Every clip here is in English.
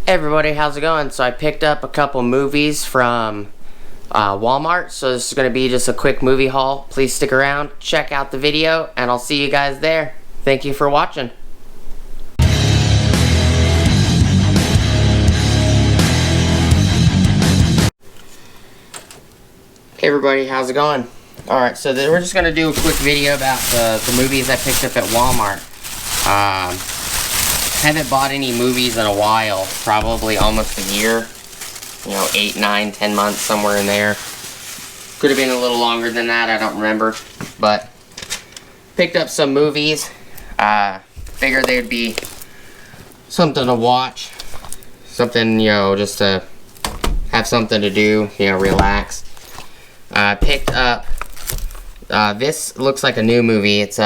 Hey everybody, how's it going? So I picked up a couple movies from Walmart, so this is going to be just a quick movie haul. Please stick around, check out the video, and I'll see you guys there. Thank you for watching. Hey everybody, how's it going? Alright, so we're just going to do a quick video about the movies I picked up at Walmart. Haven't bought any movies in a while, probably almost a year. 8, 9, 10 months, somewhere in there. Could have been a little longer than that, I don't remember. But picked up some movies. Figured they'd be something to watch. Something, just to have something to do, relax. Picked up, this looks like a new movie. It's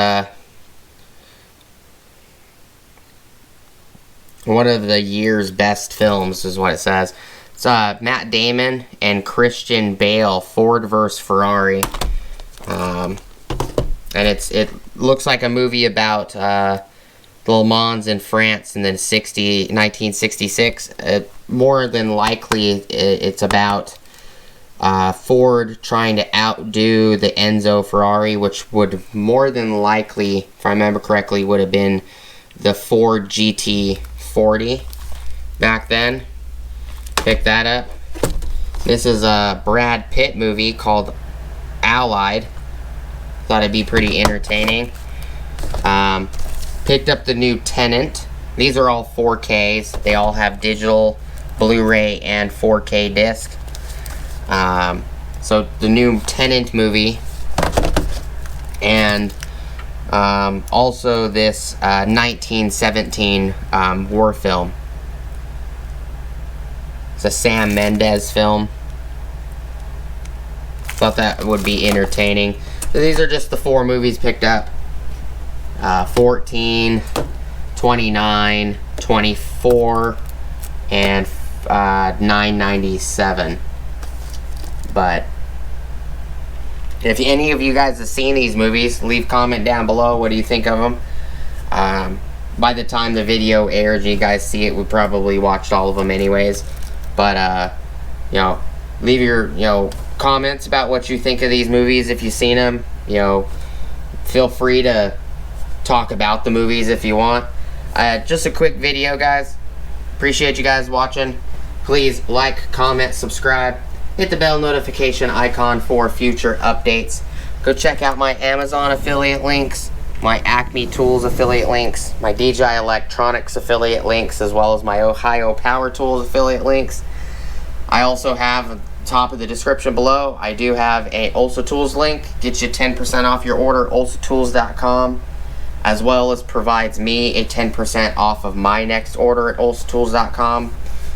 one of the year's best films is what it says. It's Matt Damon and Christian Bale, Ford vs. Ferrari. And it looks like a movie about Le Mans in France in the 1966. More than likely, it's about Ford trying to outdo the Enzo Ferrari, which would more than likely, if I remember correctly, would have been the Ford GT40 back then. Pick that up. This is a Brad Pitt movie called Allied. Thought it'd be pretty entertaining. Picked up the new Tenant. These are all 4Ks. They all have digital, Blu-ray, and 4K disc. So the new Tenant movie, and also this 1917 war film. It's a Sam Mendes film. Thought that would be entertaining. So these are just the 4 movies picked up. 14, 29, 24, and 9.97. But if any of you guys have seen these movies, leave a comment down below. What do you think of them? By the time the video airs, you guys see it, we probably watched all of them anyways. But leave your comments about what you think of these movies if you've seen them. Feel free to talk about the movies if you want. Just a quick video, guys. Appreciate you guys watching. Please like, comment, subscribe. Hit the bell notification icon for future updates. Go check out my Amazon affiliate links, my Acme Tools affiliate links, my DJI Electronics affiliate links, as well as my Ohio Power Tools affiliate links. I also have, at the top of the description below, I do have a Ulsa Tools link. Gets you 10% off your order, ulsatools.com, as well as provides me a 10% off of my next order at ulsatools.com.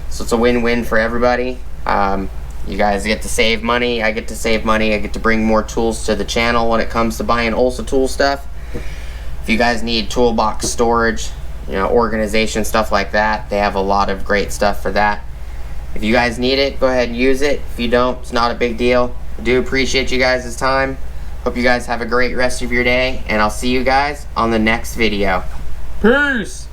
So it's a win-win for everybody. You guys get to save money, I get to save money, I get to bring more tools to the channel when it comes to buying Ulsa Tool stuff. If you guys need toolbox storage, organization, stuff like that, they have a lot of great stuff for that. If you guys need it, go ahead and use it. If you don't, it's not a big deal. I do appreciate you guys' time. Hope you guys have a great rest of your day, and I'll see you guys on the next video. Peace!